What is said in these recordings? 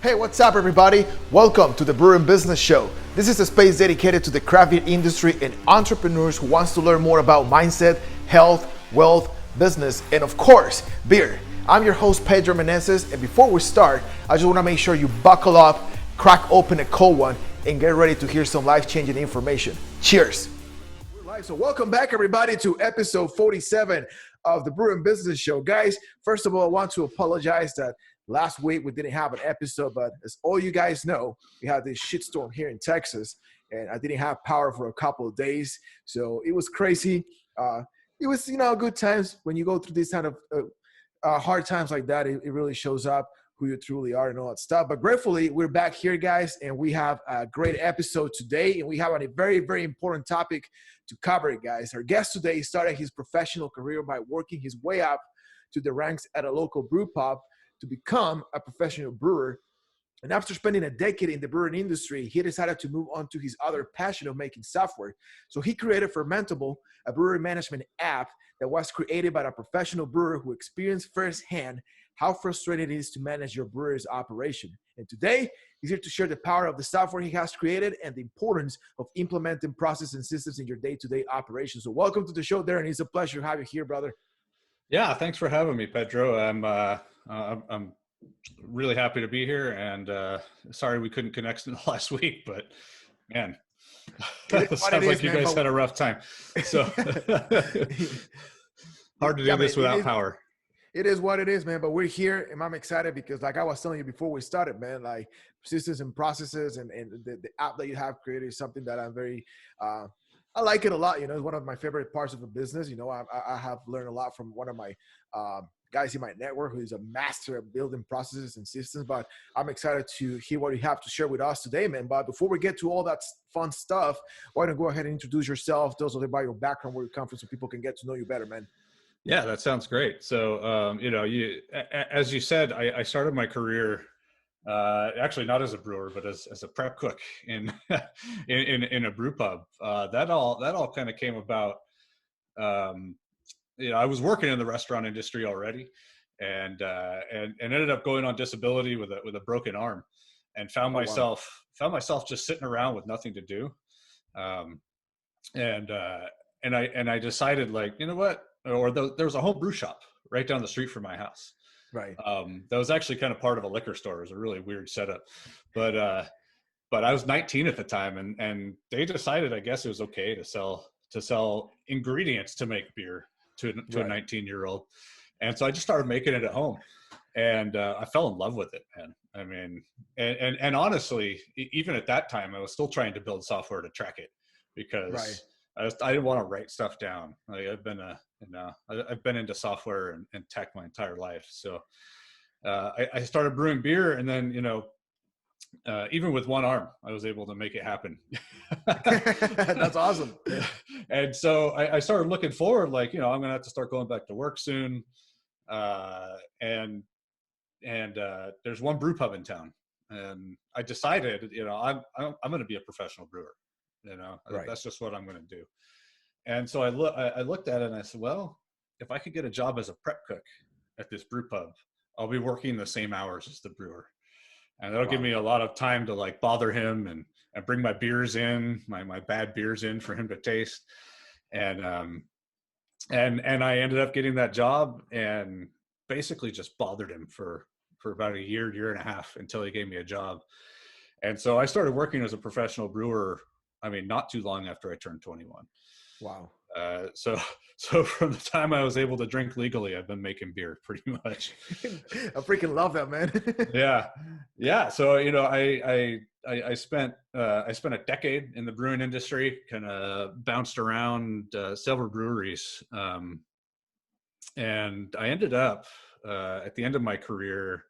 Hey, what's up everybody? Welcome to the Brewing Business Show. This is a space dedicated to the craft beer industry and entrepreneurs who wants to learn more about mindset, health, wealth, business, and of course, beer. I'm your host, Pedro Meneses, and before we start, I just want to make sure you buckle up, crack open a cold one, and get ready to hear some life-changing information. Cheers. We're live, so welcome back everybody to episode 47 of the Brewing Business Show. Guys, first of all, I want to apologize that last week we didn't have an episode, but as all you guys know, we had this shitstorm here in Texas, and I didn't have power for a couple of days, so it was crazy. It was, good times. When you go through these kind of hard times like that, it really shows up who you truly are and all that stuff. But gratefully, we're back here, guys, and we have a great episode today, and we have a very, very important topic to cover, guys. Our guest today started his professional career by working his way up to the ranks at a local brewpub to become a professional brewer. And after spending a decade in the brewing industry, he decided to move on to his other passion of making software. So he created Fermentable, a brewery management app that was created by a professional brewer who experienced firsthand how frustrating it is to manage your brewery's operation. And today, he's here to share the power of the software he has created and the importance of implementing processes and systems in your day-to-day operations. So welcome to the show, Darin. It's a pleasure to have you here, brother. Yeah, thanks for having me, Pedro. I'm really happy to be here, and sorry we couldn't connect in the last week, but man, it sounds like you guys had a rough time. So hard to do this without power. It is what it is, man. But we're here, and I'm excited because, like I was telling you before we started, man, like systems and processes and the app that you have created is something that I'm very I like it a lot. It's one of my favorite parts of the business. I have learned a lot from one of my guys in my network who's a master at building processes and systems. But I'm excited to hear what you have to share with us today, man. But before we get to all that fun stuff, why don't you go ahead and introduce yourself, tell us a little about your background, where you come from, so people can get to know you better, man. Yeah, that sounds great. So, as you said, I started my career actually not as a brewer, but as a prep cook in in a brew pub. That all kind of came about. I was working in the restaurant industry already, and ended up going on disability with a broken arm, and found myself just sitting around with nothing to do. And I decided, like, you know what? There was a home brew shop right down the street from my house. Right. That was actually kind of part of a liquor store. It was a really weird setup, but I was 19 at the time, and they decided, I guess, it was okay to sell ingredients to make beer to a 19-year-old. And so I just started making it at home, and I fell in love with it, man. I mean, and honestly, even at that time, I was still trying to build software to track it, because I didn't want to write stuff down. Like, I've been into software and tech my entire life. So I started brewing beer, and then, even with one arm, I was able to make it happen. That's awesome. And so I started looking forward, like, I'm going to have to start going back to work soon. And there's one brew pub in town, and I decided, I'm going to be a professional brewer. That's just what I'm going to do. And so I looked at it and I said, well, if I could get a job as a prep cook at this brew pub, I'll be working the same hours as the brewer. And that'll give me a lot of time to, like, bother him and bring my beers in, my bad beers in for him to taste. And I ended up getting that job, and basically just bothered him for about a year and a half until he gave me a job. And so I started working as a professional brewer, not too long after I turned 21. Wow. So from the time I was able to drink legally, I've been making beer pretty much. I freaking love that, man. Yeah. So, I spent a decade in the brewing industry, kind of bounced around several breweries. And I ended up at the end of my career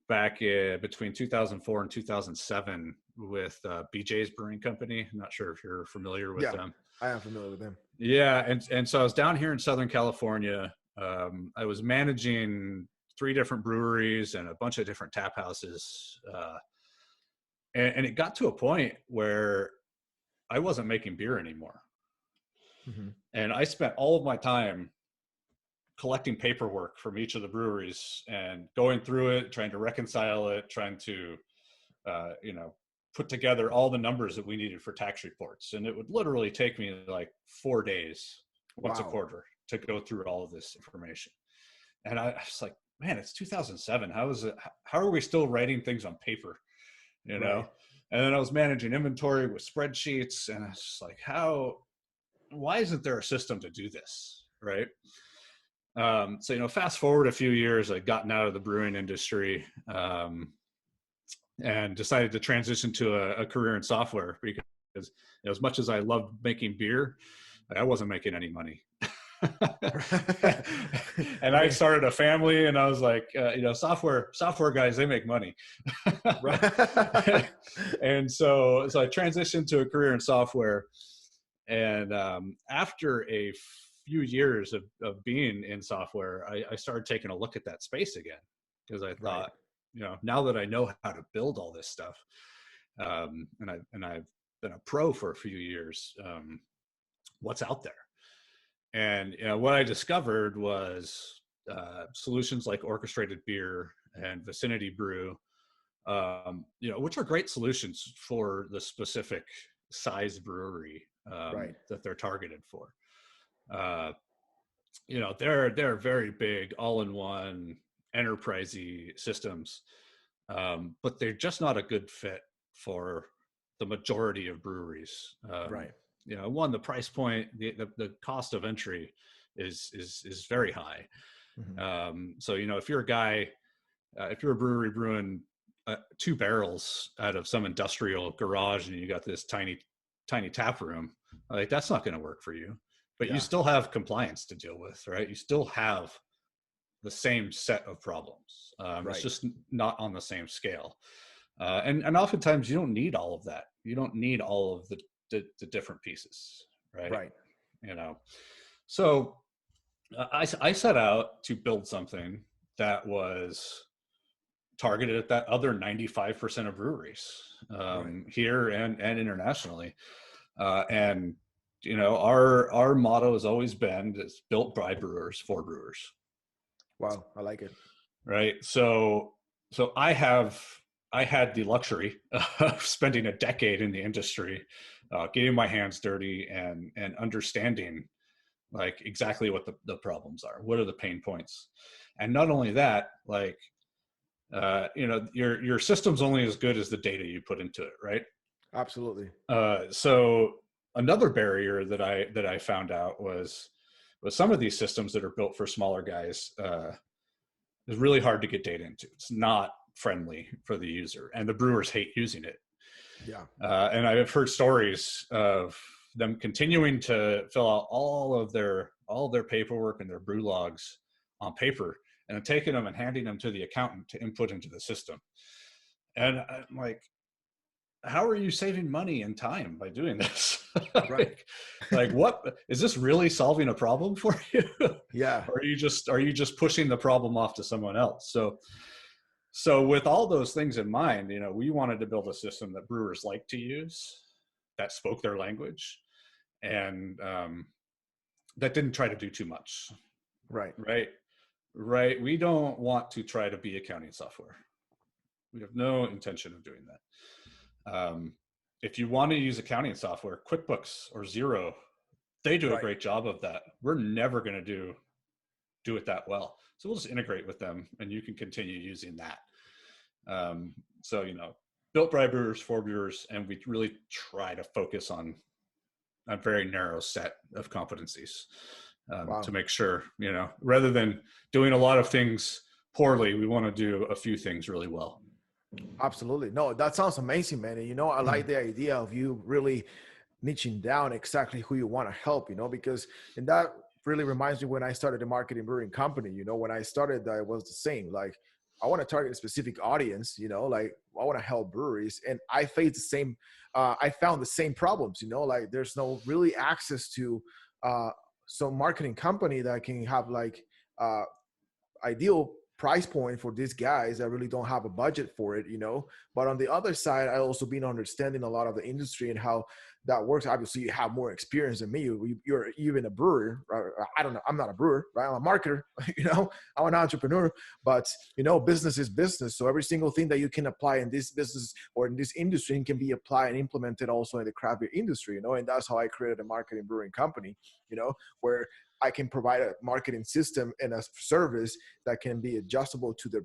back between 2004 and 2007 with BJ's Brewing Company. I'm not sure if you're familiar with them. I am familiar with them. Yeah, and so I was down here in Southern California. I was managing 3 different breweries and a bunch of different tap houses. And it got to a point where I wasn't making beer anymore. Mm-hmm. And I spent all of my time collecting paperwork from each of the breweries and going through it, trying to reconcile it, trying to, put together all the numbers that we needed for tax reports. And it would literally take me like 4 days once a quarter to go through all of this information. And I was like, man, it's 2007. How are we still writing things on paper? You know? Right. And then I was managing inventory with spreadsheets, and I was just like, why isn't there a system to do this? Right. So, fast forward a few years, I'd gotten out of the brewing industry, and decided to transition to a career in software, because as much as I loved making beer, I wasn't making any money. And I started a family, and I was like, software guys, they make money. And so I transitioned to a career in software. And after a few years of being in software, I started taking a look at that space again, because I thought, now that I know how to build all this stuff, and I've been a pro for a few years, what's out there? And what I discovered was solutions like orchestrated beer and vicinity brew, which are great solutions for the specific size brewery that they're targeted for. They're very big, all-in-one, enterprisey systems, but they're just not a good fit for the majority of breweries. One, the price point, the cost of entry is very high. Mm-hmm. So if you're a guy, if you're a brewery brewing 2 barrels out of some industrial garage, and you got this tiny tap room, like, that's not going to work for you. But you still have compliance to deal with, right? You still have the same set of problems. It's just not on the same scale. And oftentimes you don't need all of that. You don't need all of the different pieces, right? So I set out to build something that was targeted at that other 95% of breweries, here and internationally. And our motto has always been, it's built by brewers for brewers. Wow, I like it. Right. So I had the luxury of spending a decade in the industry, getting my hands dirty and understanding, like, exactly what the problems are. What are the pain points? And not only that, like, your system's only as good as the data you put into it, right? Absolutely. So another barrier that I found out was some of these systems that are built for smaller guys, is really hard to get data into. It's not friendly for the user, and the brewers hate using it. Yeah. And I've heard stories of them continuing to fill out all of their paperwork and their brew logs on paper, and then taking them and handing them to the accountant to input into the system. And I'm like, how are you saving money and time by doing this? Right. Like, what is this really solving a problem for you? Yeah. Or are you just pushing the problem off to someone else? So with all those things in mind, we wanted to build a system that brewers like to use, that spoke their language, and that didn't try to do too much. Right. We don't want to try to be accounting software. We have no intention of doing that. If you want to use accounting software, QuickBooks or Xero, they do a great job of that. We're never going to do it that well. So we'll just integrate with them, and you can continue using that. So, built by brewers for brewers, and we really try to focus on a very narrow set of competencies, to make sure, rather than doing a lot of things poorly, we want to do a few things really well. Absolutely. No, that sounds amazing, man. And, I like the idea of you really niching down exactly who you want to help, because, and that really reminds me when I started a marketing brewing company, when I started, it was the same. Like, I want to target a specific audience, like, I want to help breweries. And I faced the same, I found the same problems, like, there's no really access to some marketing company that can have, like, ideal price point for these guys that really don't have a budget for it, But on the other side, I also been understanding a lot of the industry and how that works. Obviously, you have more experience than me. You're even a brewer. Right? I don't know. I'm not a brewer, right? I'm a marketer. I'm an entrepreneur. But business is business. So every single thing that you can apply in this business or in this industry can be applied and implemented also in the craft beer industry. And that's how I created a marketing brewing company. Where I can provide a marketing system and a service that can be adjustable to their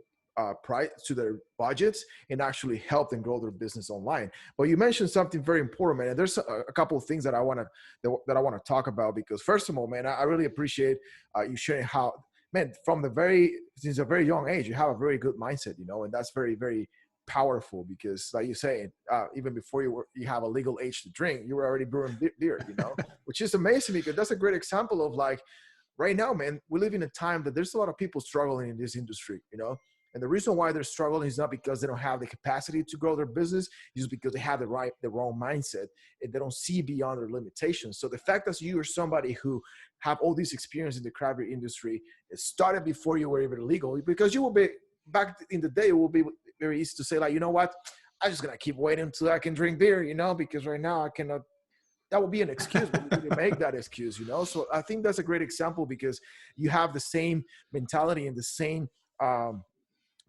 price, to their budgets, and actually help them grow their business online. But you mentioned something very important, man. And there's a couple of things that I want to talk about, because first of all, man, I really appreciate you sharing how, man, since a very young age, you have a very good mindset, and that's very, very powerful, because like you say, even before you have a legal age to drink, you were already brewing beer, which is amazing, because that's a great example of, like, right now, man, we live in a time that there's a lot of people struggling in this industry, and the reason why they're struggling is not because they don't have the capacity to grow their business, it's just because they have the wrong mindset, and they don't see beyond their limitations. So the fact that you are somebody who have all this experience in the craft beer industry, it started before you were even legal, because you will be, back in the day, it will be very easy to say, like, you know what, I'm just going to keep waiting until I can drink beer, because right now I cannot. That would be an excuse, but you didn't make that excuse, So I think that's a great example, because you have the same mentality and the same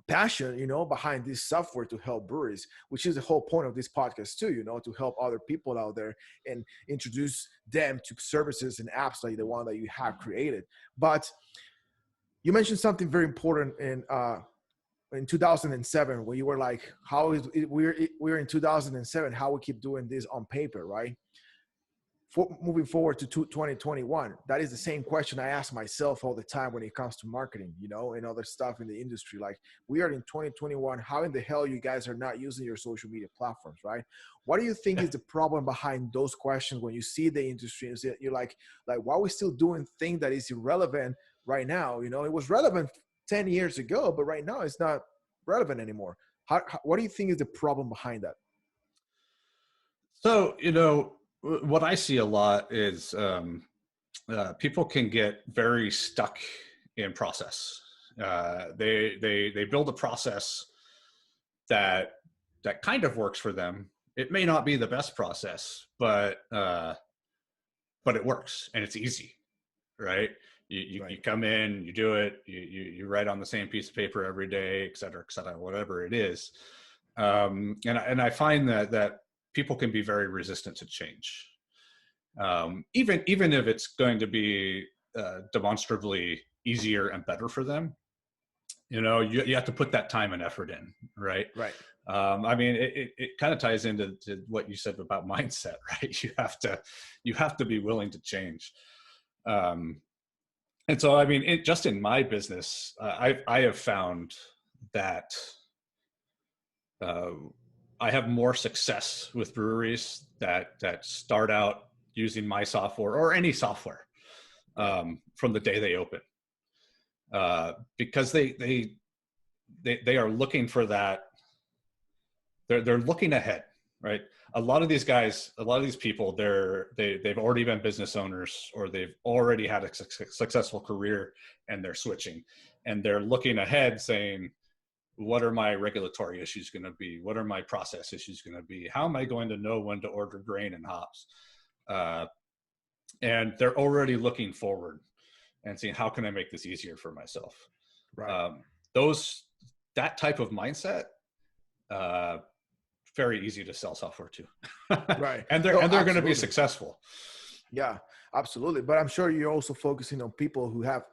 passion, behind this software to help breweries, which is the whole point of this podcast too, to help other people out there and introduce them to services and apps like the one that you have created. But you mentioned something very important in 2007, when you were like, how is it, we're in 2007, how we keep doing this on paper, right? Moving forward to 2021, that is the same question I ask myself all the time when it comes to marketing, and other stuff in the industry. Like, we are in 2021, how in the hell you guys are not using your social media platforms, right? What do you think is the problem behind those questions when you see the industry and you're like, why are we still doing things that is irrelevant right now? It was relevant 10 years ago, but right now it's not relevant anymore. What do you think is the problem behind that? So, what I see a lot is people can get very stuck in process. They build a process that kind of works for them. It may not be the best process, but it works and it's easy, right? You come in, you do it, you write on the same piece of paper every day, et cetera, whatever it is. And I find that people can be very resistant to change. Even if it's going to be demonstrably easier and better for them, you have to put that time and effort in, right? Right. I mean, it kind of ties into what you said about mindset, right? You have to be willing to change. And so, I mean, just in my business, I have found that I have more success with breweries that start out using my software or any software from the day they open, because they are looking for that. They're looking ahead, right? A lot of these guys, a lot of these people, they've already been business owners, or they've already had a successful career, and they're switching, and they're looking ahead, saying, what are my regulatory issues going to be? What are my process issues going to be? How am I going to know when to order grain and hops? And they're already looking forward and saying, how can I make this easier for myself? Right. That type of mindset, very easy to sell software to. Right. And they're going to be successful. Yeah, absolutely. But I'm sure you're also focusing on people who have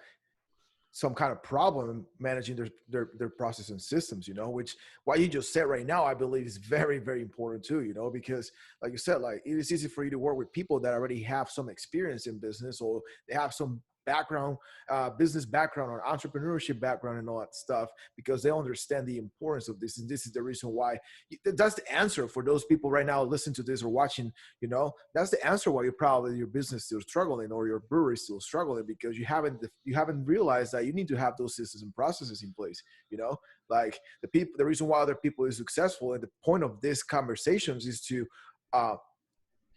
some kind of problem managing their process and systems, which what you just said right now, I believe is very, very important too, because like you said, like, it is easy for you to work with people that already have some experience in business, or they have some background, business background or entrepreneurship background and all that stuff, because they understand the importance of this. And this is the reason why that's the answer for those people right now listening to this or watching, that's the answer why you're probably your business still struggling or your brewery is still struggling, because you haven't realized that you need to have those systems and processes in place, like the reason why other people is successful. And the point of this conversations is to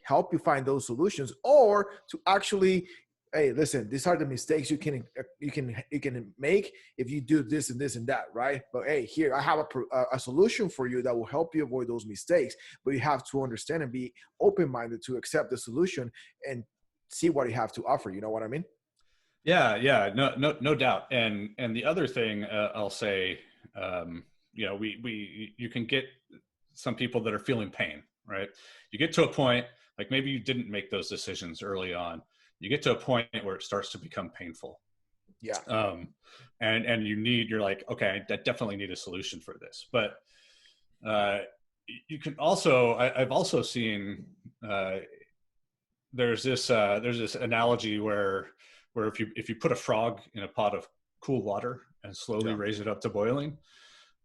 help you find those solutions, or to actually hey, listen, these are the mistakes you can make if you do this and this and that, right? But hey, here I have a solution for you that will help you avoid those mistakes. But you have to understand and be open-minded to accept the solution and see what you have to offer. You know what I mean? Yeah, no doubt. And the other thing I'll say, you can get some people that are feeling pain, right? You get to a point, like maybe you didn't make those decisions early on. You get to a point where it starts to become painful. Yeah. And you're like, okay, I definitely need a solution for this. But you can also, I've also seen, there's this analogy where if you put a frog in a pot of cool water and slowly raise it up to boiling,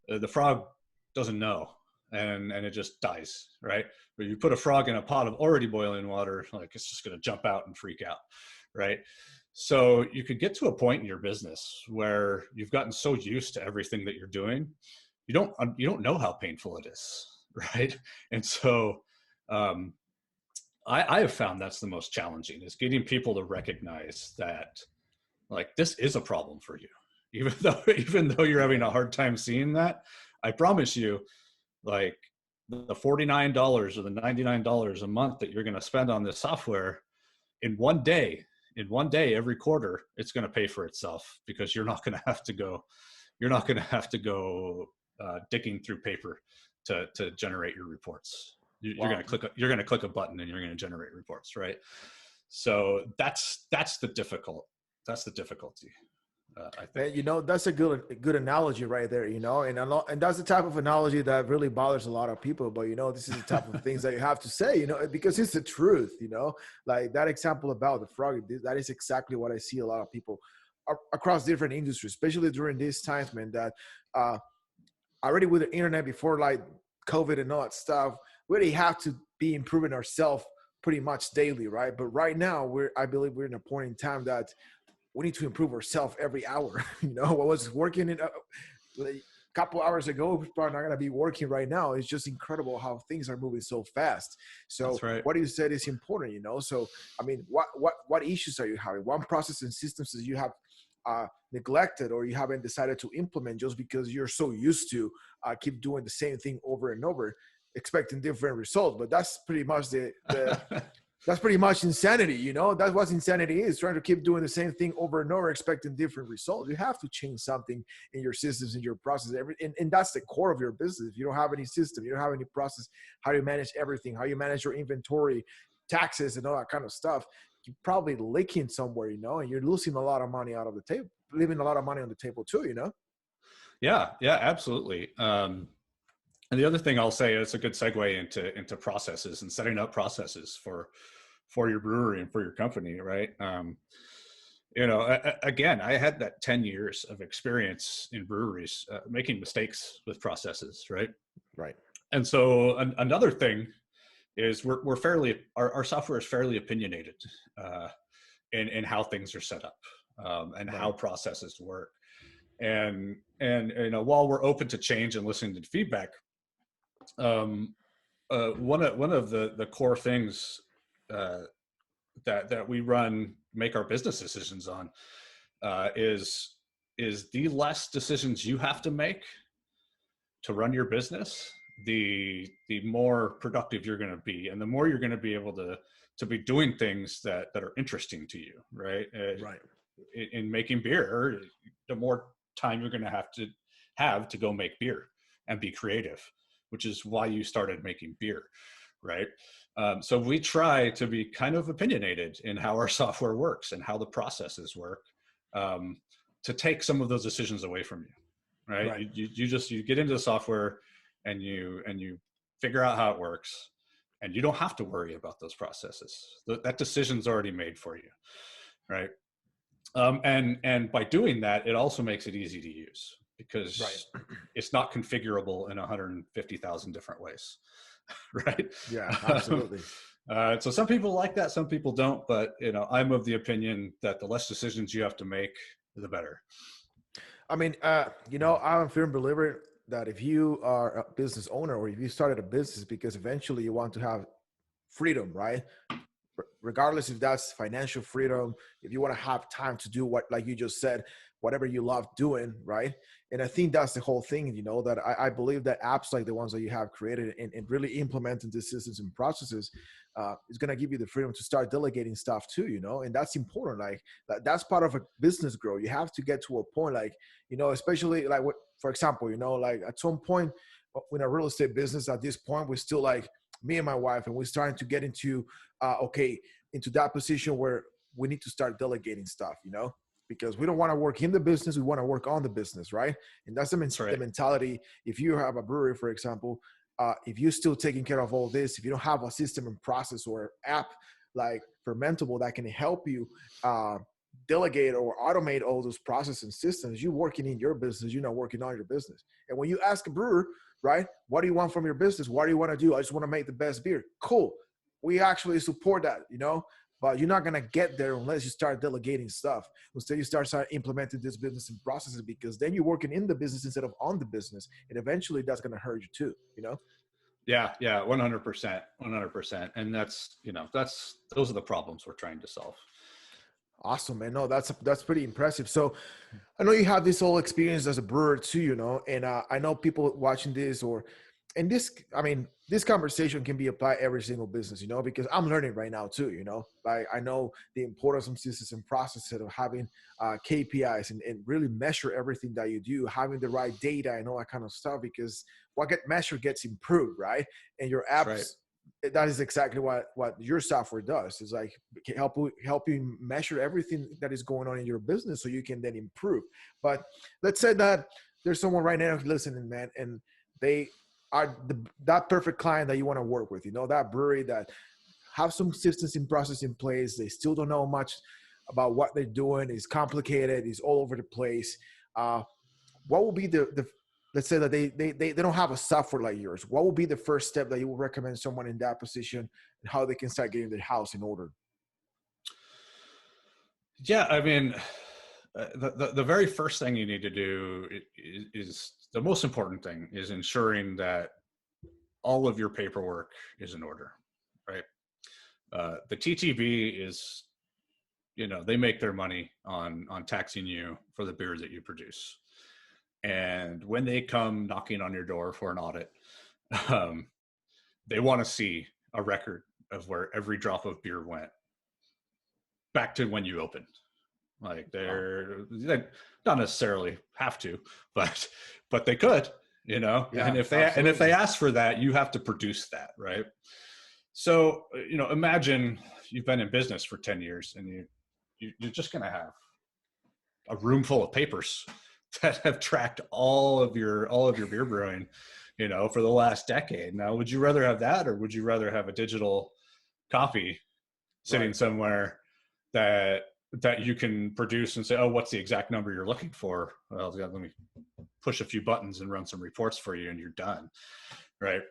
the frog doesn't know, and it just dies, right? But you put a frog in a pot of already boiling water, like it's just going to jump out and freak out, right? So you could get to a point in your business where you've gotten so used to everything that you're doing, you don't know how painful it is, right? And so I have found that's the most challenging, is getting people to recognize that, like, this is a problem for you, even though you're having a hard time seeing that. I promise you, like, the $49 or the $99 a month that you're going to spend on this software in one day every quarter, it's going to pay for itself, because you're not going to have to go digging through paper to generate your reports. You're going to click a button and you're going to generate reports, right? So that's the difficulty. I think. And, that's a good analogy right there, and that's the type of analogy that really bothers a lot of people. But this is the type of things that you have to say, because it's the truth. Like that example about the frog, that is exactly what I see a lot of people across different industries, especially during these times, man. That already with the internet, before like COVID and all that stuff, we really have to be improving ourselves pretty much daily, right? But right now, I believe we're in a point in time that we need to improve ourselves every hour. What was working a couple hours ago is probably not going to be working right now. It's just incredible how things are moving so fast. So that's right. What you said is important, So, I mean, what issues are you having? What process and systems that you have neglected or you haven't decided to implement just because you're so used to keep doing the same thing over and over, expecting different results? But that's pretty much that's pretty much insanity, That's what insanity is, trying to keep doing the same thing over and over, expecting different results. You have to change something in your systems, in your process, and that's the core of your business. If you don't have any system, you don't have any process, how do you manage everything, how you manage your inventory, taxes, and all that kind of stuff, you're probably leaking somewhere, and you're losing a lot of money out of the table, leaving a lot of money on the table too, Yeah, absolutely. And the other thing I'll say, it's a good segue into processes and setting up processes for your brewery and for your company, right? Again, I had that 10 years of experience in breweries making mistakes with processes, right? Right. And so another thing is our software is fairly opinionated in how things are set up and how processes work. And while we're open to change and listening to feedback, one of the core things that we make our business decisions on is the less decisions you have to make to run your business, the more productive you're going to be, and the more you're going to be able to be doing things that are interesting to you, right? Right. In making beer, the more time you're going to have to go make beer and be creative, which is why you started making beer, right? So we try to be kind of opinionated in how our software works and how the processes work, to take some of those decisions away from you, right? You get into the software and you figure out how it works, and you don't have to worry about those processes. That decision's already made for you, right? And by doing that, it also makes it easy to use, because it's not configurable in 150,000 different ways, right? Yeah, absolutely. So some people like that, some people don't, but I'm of the opinion that the less decisions you have to make, the better. I mean, I'm a firm believer that if you are a business owner, or if you started a business because eventually you want to have freedom, right? regardless if that's financial freedom, if you want to have time to do what, like you just said, whatever you love doing, right? And I think that's the whole thing, that I believe that apps like the ones that you have created and really implementing these systems and processes is going to give you the freedom to start delegating stuff too, and that's important. Like that's part of a business growth. You have to get to a point, like, especially like what, for example, like at some point in a real estate business, at this point, we're still like me and my wife, and we're starting to get into, into that position where we need to start delegating stuff, because we don't want to work in the business. We want to work on the business, right? And that's the mentality. If you have a brewery, for example, if you're still taking care of all this, if you don't have a system and process or app like Fermentable that can help you delegate or automate all those processes and systems, you're working in your business, you're not working on your business. And when you ask a brewer, right, what do you want from your business? What do you want to do? I just want to make the best beer. Cool. We actually support that, but you're not going to get there unless you start delegating stuff. Instead, you start implementing this business and processes, because then you're working in the business instead of on the business. And eventually that's going to hurt you too, Yeah, 100%, 100%. And that's those are the problems we're trying to solve. Awesome, man. No, that's pretty impressive. So I know you have this whole experience as a brewer too, and I know people watching this this conversation can be applied every single business, because I'm learning right now too, like I know the importance of systems and processes of having KPIs and really measure everything that you do, having the right data and all that kind of stuff, because what gets measured gets improved, right? And your apps, right. That is exactly what your software does. It's like help you measure everything that is going on in your business so you can then improve. But let's say that there's someone right now listening, man, and they are that perfect client that you want to work with, that brewery that have some systems and process in place. They still don't know much about what they're doing. It's complicated. It's all over the place. What will be the let's say that they don't have a software like yours. What will be the first step that you would recommend someone in that position and how they can start getting their house in order? Yeah, I mean, the very first thing you need to do is the most important thing is ensuring that all of your paperwork is in order, right? The TTB is, they make their money on taxing you for the beer that you produce. And when they come knocking on your door for an audit, they want to see a record of where every drop of beer went back to when you opened. Like they not necessarily have to, but they could, Yeah, and if they ask for that, you have to produce that, right? So, imagine you've been in business for 10 years and you're just going to have a room full of papers that have tracked all of your beer brewing, for the last decade. Now, would you rather have that, or would you rather have a digital copy sitting somewhere that you can produce and say, oh, what's the exact number you're looking for? Well, let me push a few buttons and run some reports for you and you're done, right?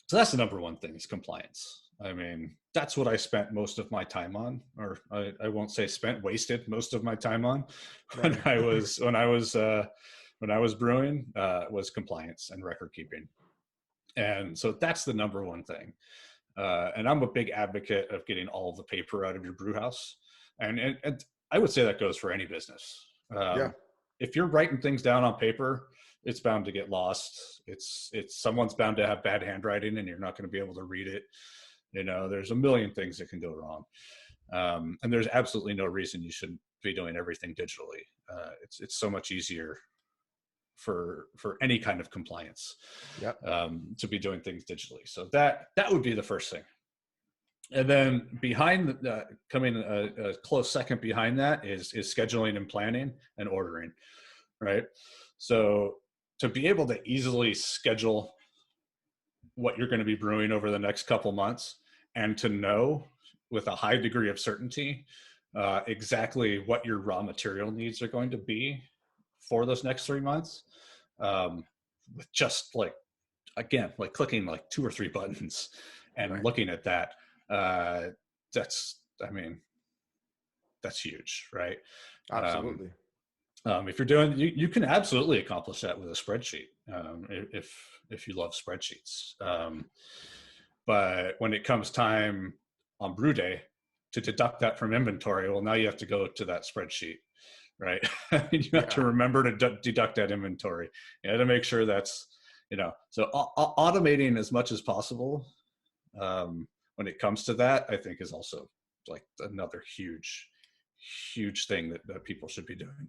So that's the number one thing, is compliance. I mean, that's what I spent most of my time on, or I won't say spent, wasted most of my time on when I was brewing, was compliance and record keeping. And so that's the number one thing. And I'm a big advocate of getting all of the paper out of your brew house. And I would say that goes for any business. If you're writing things down on paper, it's bound to get lost. It's someone's bound to have bad handwriting and you're not going to be able to read it. There's a million things that can go wrong. And there's absolutely no reason you shouldn't be doing everything digitally. It's so much easier for any kind of compliance to be doing things digitally. So that would be the first thing. And then coming a close second behind that is scheduling and planning and ordering, right? So to be able to easily schedule what you're going to be brewing over the next couple months, and to know with a high degree of certainty exactly what your raw material needs are going to be for those next 3 months, with just clicking like 2 or 3 buttons and looking at that. That's huge, right? Absolutely. If you're doing, you can absolutely accomplish that with a spreadsheet, if you love spreadsheets. But when it comes time on brew day, to deduct that from inventory. Well, now you have to go to that spreadsheet, right? You have to Yeah. remember to deduct that inventory. You have to make sure that's, so automating as much as possible when it comes to that, I think is also like another huge thing that people should be doing.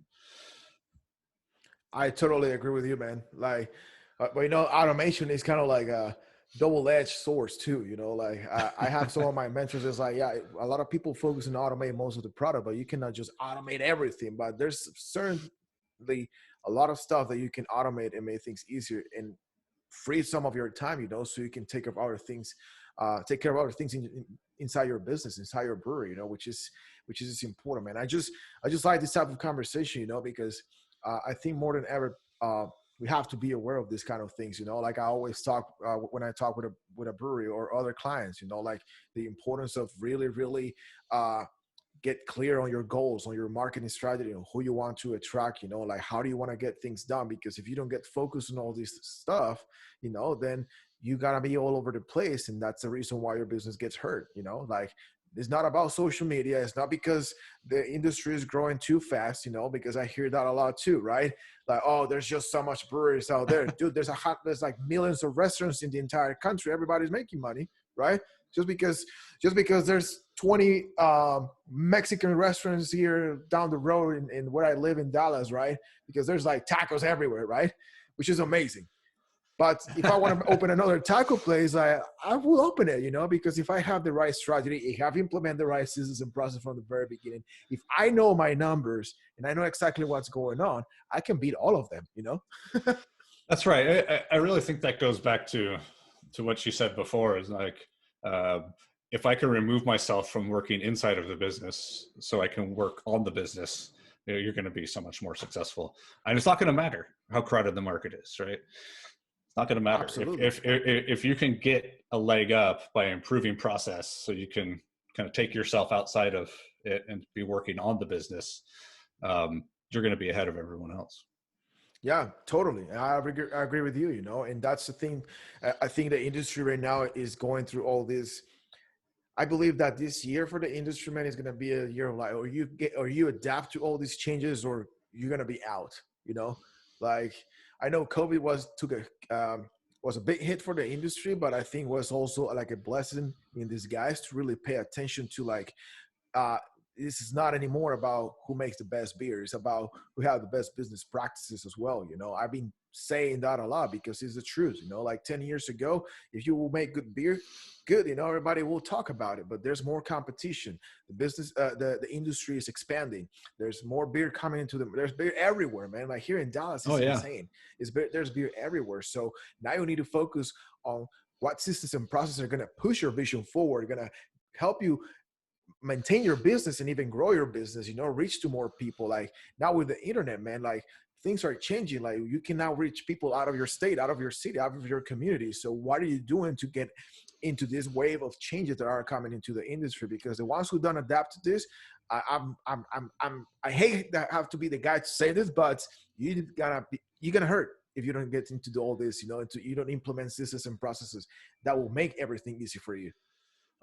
I totally agree with you, man. Like, but automation is kind of like a double-edged sword too. Like I have some of my mentors. It's like, yeah, a lot of people focus on automate most of the product, but you cannot just automate everything. But there's certainly a lot of stuff that you can automate and make things easier and free some of your time. So you can take care of other things, inside your business, inside your brewery. Which is important, man. I just like this type of conversation, because I think more than ever, we have to be aware of these kind of things. Like I always talk when I talk with a brewery or other clients. Like the importance of really get clear on your goals, on your marketing strategy, and who you want to attract. Like how do you want to get things done? Because if you don't get focused on all this stuff, then you gotta be all over the place, and that's the reason why your business gets hurt. Like it's not about social media. It's not because the industry is growing too fast, because I hear that a lot too, right? Like, oh, there's just so much breweries out there. Dude, there's like millions of restaurants in the entire country. Everybody's making money, right? Just because there's 20 Mexican restaurants here down the road in where I live in Dallas, right? Because there's like tacos everywhere, right? Which is amazing. But if I want to open another taco place, I will open it, because if I have the right strategy, if I have implemented the right systems and process from the very beginning, if I know my numbers and I know exactly what's going on, I can beat all of them, That's right. I really think that goes back to what you said before, is like, if I can remove myself from working inside of the business so I can work on the business, you're going to be so much more successful. And it's not going to matter how crowded the market is, right? It's not going to matter. Absolutely. If you can get a leg up by improving process, so you can kind of take yourself outside of it and be working on the business, you're going to be ahead of everyone else. Yeah, totally. I agree with you, and that's the thing. I think the industry right now is going through all this. I believe that this year for the industry, man, is going to be a year of like, or you adapt to all these changes, or you're going to be out. Like I know COVID was a big hit for the industry, but I think was also like a blessing in disguise to really pay attention to like, this is not anymore about who makes the best beer. It's about who have the best business practices as well. I've been saying that a lot because it's the truth. Like 10 years ago, if you will make good beer, good, everybody will talk about it, but there's more competition. The business, the industry is expanding. There's more beer coming into them. There's beer everywhere, man. Like here in Dallas, it's insane. There's beer everywhere. So now you need to focus on what systems and processes are going to push your vision forward, going to help you maintain your business and even grow your business, reach to more people. Like now with the internet, man, like things are changing. Like you can now reach people out of your state, out of your city, out of your community. So what are you doing to get into this wave of changes that are coming into the industry? Because the ones who don't adapt to this, I hate that I have to be the guy to say this, but you're gonna hurt if you don't get into all this, you don't implement systems and processes that will make everything easy for you.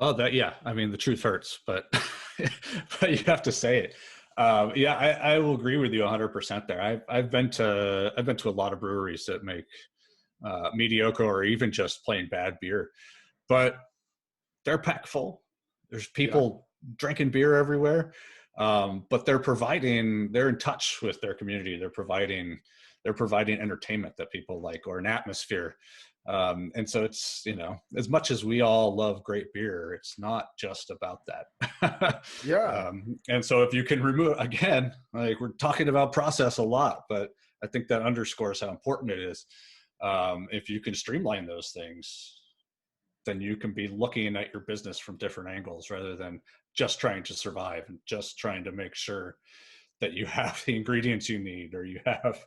Oh, yeah. I mean, the truth hurts, but but you have to say it. Yeah, I will agree with you 100% there. I've been to a lot of breweries that make mediocre or even just plain bad beer, but they're packed full. There's people drinking beer everywhere, but they're in touch with their community. They're providing entertainment that people like, or an atmosphere. And so it's, as much as we all love great beer, it's not just about that. And so if you can remove, again, like we're talking about process a lot, but I think that underscores how important it is. If you can streamline those things, then you can be looking at your business from different angles rather than just trying to survive and just trying to make sure that you have the ingredients you need, or you have,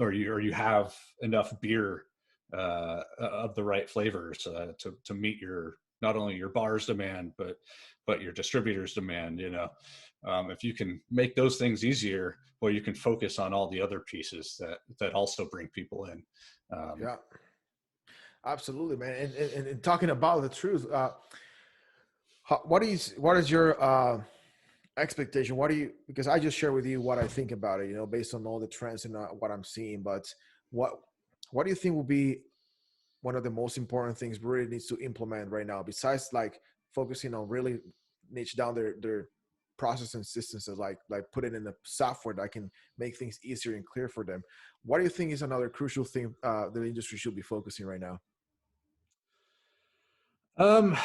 or you have enough beer of the right flavors to meet not only your bar's demand, but your distributor's demand. If you can make those things easier, well, you can focus on all the other pieces that also bring people in. Absolutely, man. And talking about the truth, What is your expectation? Because I just share with you what I think about it, based on all the trends and what I'm seeing. But what what do you think will be one of the most important things brewery needs to implement right now, besides like focusing on really niche down their process and systems, and like put it in the software that can make things easier and clear for them? What do you think is another crucial thing the industry should be focusing right now? Um,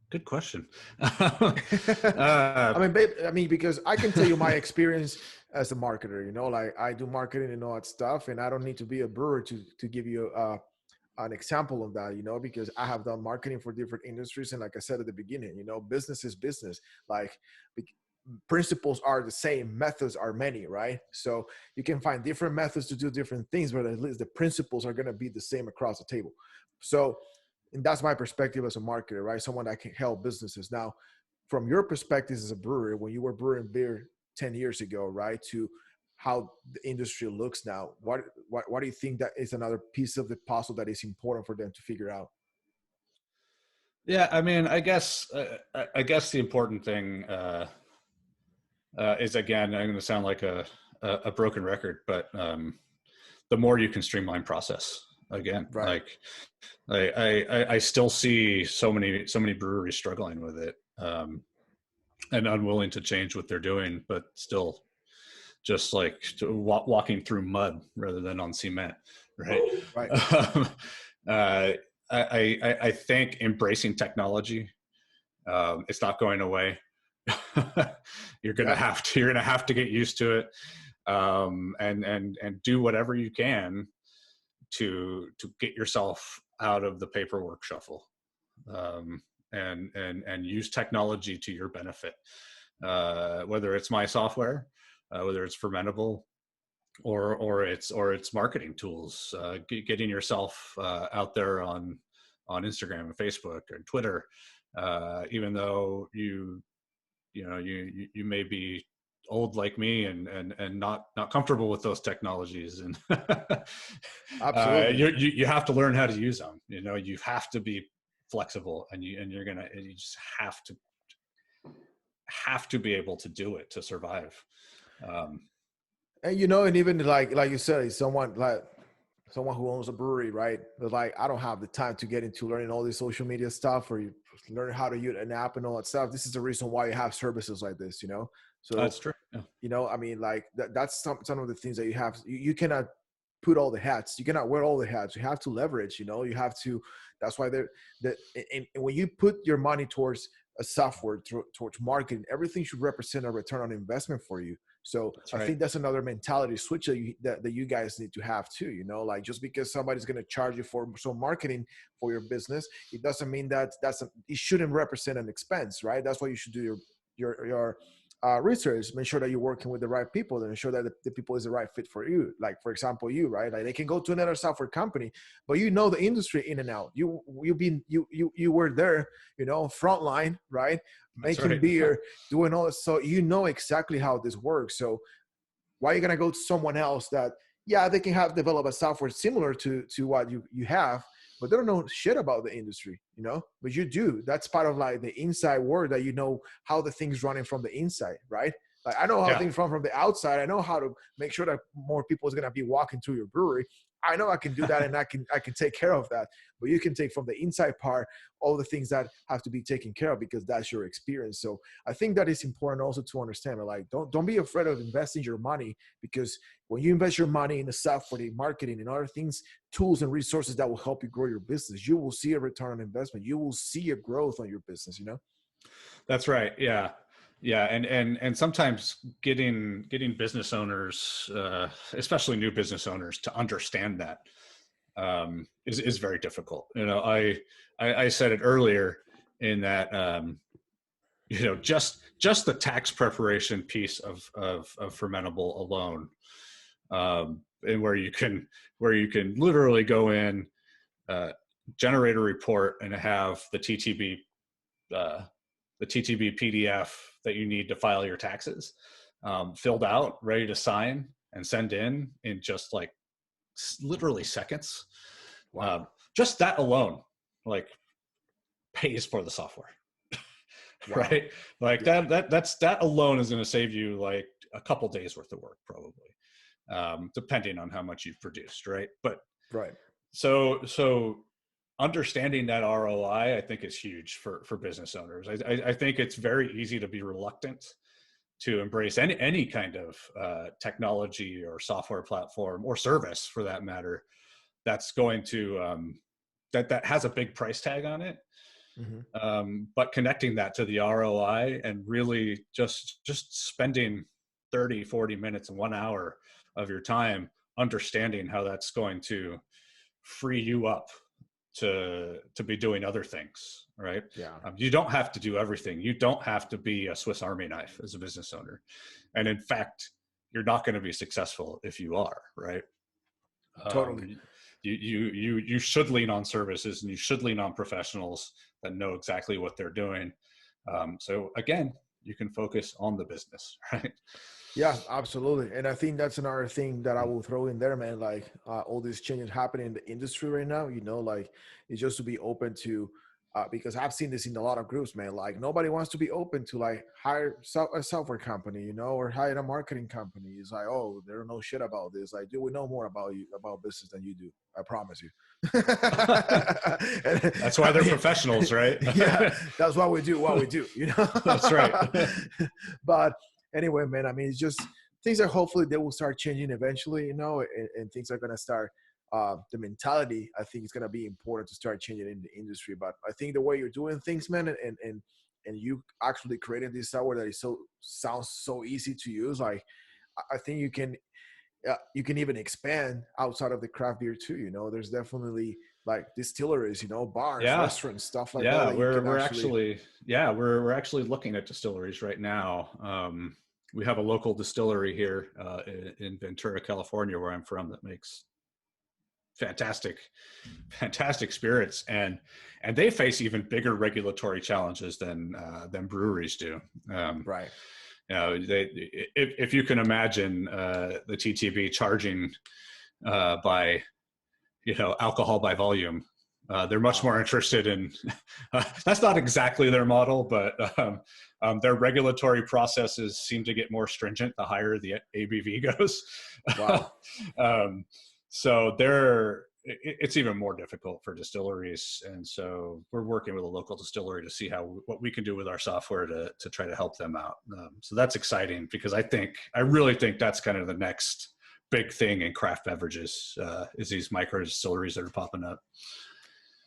Good question. I mean, babe, I mean, because I can tell you my experience as a marketer. Like I do marketing and all that stuff, and I don't need to be a brewer to give you an example of that. Because I have done marketing for different industries, and like I said at the beginning, business is business. Like principles are the same, methods are many, right? So you can find different methods to do different things, but at least the principles are going to be the same across the table. So, and that's my perspective as a marketer, right? Someone that can help businesses. Now, from your perspective as a brewer, when you were brewing beer 10 years ago, right, to how the industry looks now, what do you think that is another piece of the puzzle that is important for them to figure out? Yeah, I mean, I guess the important thing is, again, I'm going to sound like a broken record, but the more you can streamline process. Again, Right. like I still see so many breweries struggling with it, and unwilling to change what they're doing, but still just like walking through mud rather than on cement, right? Right. Um, uh, I think embracing technology, it's not going away. Yeah. You're gonna have to get used to it, and do whatever you can to get yourself out of the paperwork shuffle, and use technology to your benefit, whether it's my software, whether it's Fermentable, or it's marketing tools, getting yourself out there on Instagram and Facebook and Twitter, even though you may be old like me and not comfortable with those technologies, and Absolutely. you have to learn how to use them. You have to be flexible, and you just have to be able to do it to survive. um, And and even like you said, someone who owns a brewery, right? But like, I don't have the time to get into learning all this social media stuff, or you learn how to use an app and all that stuff. This is the reason why you have services like this. So, that's true. Yeah. I mean, like that's some of the things that you have. You cannot put all the hats. You cannot wear all the hats. You have to leverage. You have to. That's why and when you put your money towards a software, towards marketing, everything should represent a return on investment for you. So That's I right. think that's another mentality switch that you guys need to have too. Like just because somebody's going to charge you for some marketing for your business, it doesn't mean that it shouldn't represent an expense, right? That's why you should do your research. Make sure that you're working with the right people and ensure that the people is the right fit for you. Like for example, you, right? Like they can go to another software company, but the industry in and out. You were there, frontline, right? That's Making right. beer, doing all this, so exactly how this works. So why are you gonna go to someone else that, yeah, they can develop a software similar to what you have, but they don't know shit about the industry. But you do. That's part of like the inside work, that how the thing's running from the inside, right? Like I know how Yeah. things run from the outside. I know how to make sure that more people is gonna be walking through your brewery. I know I can do that, and I can take care of that. But you can take from the inside part all the things that have to be taken care of, because that's your experience. So I think that is important also to understand. Like don't be afraid of investing your money, because when you invest your money in the software, the marketing, and other things, tools and resources that will help you grow your business, you will see a return on investment. You will see a growth on your business. That's right. Yeah. Yeah. And sometimes getting business owners, especially new business owners, to understand that, is very difficult. I said it earlier in that, just the tax preparation piece of Fermentable alone, and where you can literally go in, generate a report, and have the uh, TTB PDF that you need to file your taxes, filled out, ready to sign and send in just like literally seconds. Wow. Just that alone, like pays for the software. Wow. Right? Like that alone is going to save you like a couple days worth of work, probably, depending on how much you've produced. Right. But Right. so understanding that ROI, I think, is huge for business owners. I think it's very easy to be reluctant to embrace any kind of technology or software platform or service, for that matter, that's going to that has a big price tag on it. But connecting that to the ROI and really just spending 30, 40 minutes and 1 hour of your time understanding how that's going to free you up to be doing other things, right? Yeah. You don't have to do everything. You don't have to be a Swiss Army knife as a business owner. And in fact, you're not going to be successful if you are, right? Totally. You should lean on services, and you should lean on professionals that know exactly what they're doing. So again, you can focus on the business, right? Yeah, absolutely. And I think that's another thing that I will throw in there, man. Like all these changes happening in the industry right now, like it's just to be open to, because I've seen this in a lot of groups, man. Like nobody wants to be open to like hire a software company, or hire a marketing company. It's like, oh, they don't know shit about this. Like, do we know more about business than you do? I promise you. That's why they're professionals, right? Yeah, that's why we do what we do, That's right. But anyway, man, I mean, it's just things that hopefully they will start changing eventually, and things are going to start, the mentality, I think, is going to be important to start changing in the industry. But I think the way you're doing things, man, and you actually creating this software that is sounds so easy to use, like I think you can even expand outside of the craft beer too. There's definitely like distilleries, bars, restaurants, stuff like that. We're actually looking at distilleries right now. We have a local distillery here in Ventura, California, where I'm from, that makes fantastic spirits, and they face even bigger regulatory challenges than breweries do. Right. If you can imagine the TTB charging by alcohol by volume, they're much more interested in that's not exactly their model, but their regulatory processes seem to get more stringent the higher the ABV goes. Wow. So it's even more difficult for distilleries, and so we're working with a local distillery to see what we can do with our software to try to help them out. So that's exciting, because I really think that's kind of the next big thing in craft beverages, is these micro distilleries that are popping up.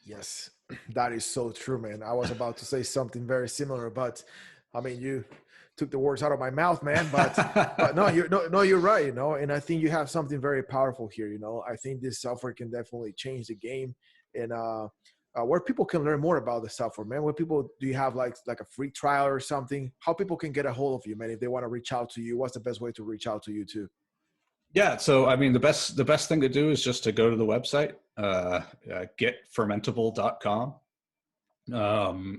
Yes, that is so true, man. I was about to say something very similar, but I mean, you took the words out of my mouth, man. But no, you're right, and I think you have something very powerful here. I think this software can definitely change the game. And where people can learn more about the software, man. Do you have like a free trial or something? How people can get a hold of you, man, if they want to reach out to you? What's the best way to reach out to you too? Yeah, so I mean, the best thing to do is just to go to the website, GetFermentable.com,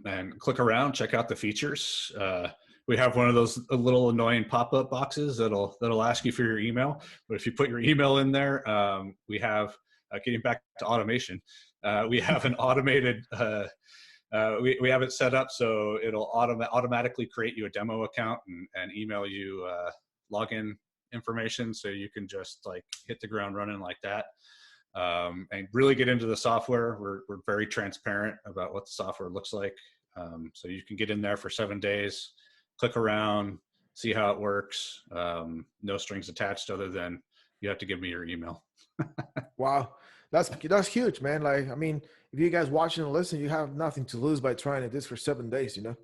and click around, check out the features. We have one of those little annoying pop-up boxes that'll ask you for your email. But if you put your email in there, we have, getting back to automation, we have an automated, we have it set up so it'll automatically create you a demo account and email you login information, so you can just like hit the ground running like that. And really get into the software. We're very transparent about what the software looks like. So you can get in there for 7 days, click around, see how it works. No strings attached other than you have to give me your email. Wow. That's huge, man. Like, I mean, if you guys watching and listening, you have nothing to lose by trying this for 7 days, you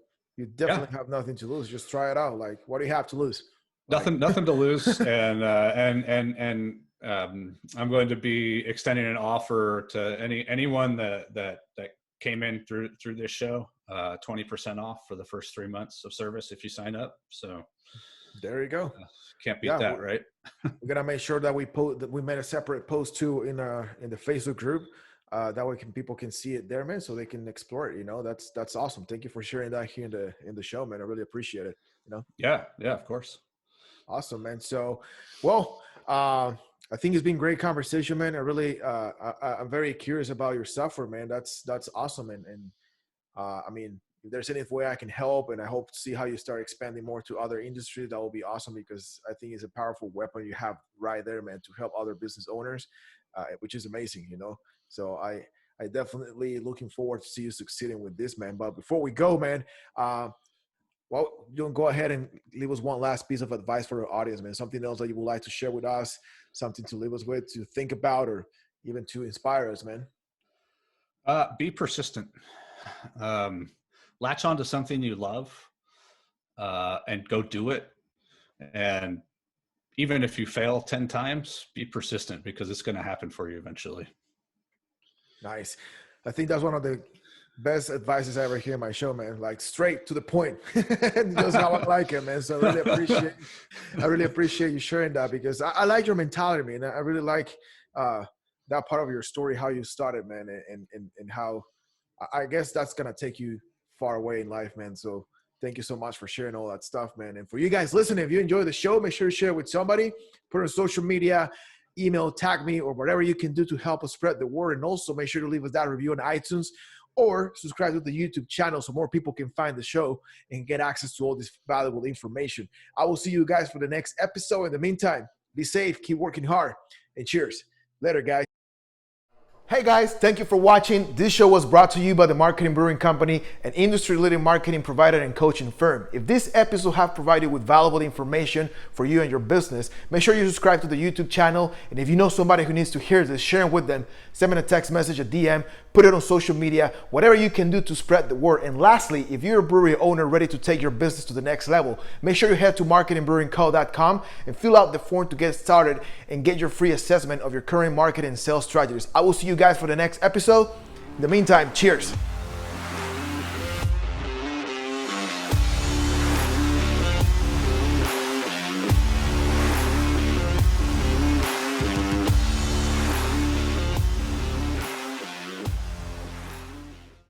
definitely have nothing to lose. Just try it out. Like, what do you have to lose? Nothing to lose. And I'm going to be extending an offer to anyone that came in through this show, 20% off for the first 3 months of service if you sign up. So there you go. Can't beat that, right? We're gonna make sure that we made a separate post too in the Facebook group. That way people can see it there, man, so they can explore it. That's awesome. Thank you for sharing that here in the show, man. I really appreciate it. Yeah, of course. Awesome, man. So, well, I think it's been great conversation, man. I really, I'm very curious about your software, man. That's awesome. And I mean, if there's any way I can help, and I hope to see how you start expanding more to other industries, that will be awesome, because I think it's a powerful weapon you have right there, man, to help other business owners, which is amazing, you know. So I definitely looking forward to see you succeeding with this, man. But before we go, man, well, you go ahead and leave us one last piece of advice for our audience, man. Something else that you would like to share with us, something to leave us with, to think about, or even to inspire us, man. Be persistent. Latch on to something you love, and go do it. And even if you fail 10 times, be persistent, because it's going to happen for you eventually. Nice. I think that's one of the best advices I ever hear in my show, man. Like, straight to the point. That's how I like it, man. So I really appreciate you sharing that, because I like your mentality, man. I really like that part of your story, how you started, man, and how I guess that's gonna take you far away in life, man. So thank you so much for sharing all that stuff, man. And for you guys listening, if you enjoy the show, make sure to share it with somebody, put it on social media, email, tag me, or whatever you can do to help us spread the word. And also make sure to leave us that review on iTunes, or subscribe to the YouTube channel so more people can find the show and get access to all this valuable information. I will see you guys for the next episode. In the meantime, be safe, keep working hard, and cheers. Later, guys. Hey guys, thank you for watching. This show was brought to you by the Marketing Brewing Company, an industry-leading marketing provider and coaching firm. If this episode have provided with valuable information for you and your business, make sure you subscribe to the YouTube channel. And if you know somebody who needs to hear this, share it with them. Send me a text message, a DM, put it on social media, whatever you can do to spread the word. And lastly, if you're a brewery owner ready to take your business to the next level, make sure you head to marketingbrewingco.com and fill out the form to get started and get your free assessment of your current marketing and sales strategies. I will see you guys for the next episode. In the meantime, cheers.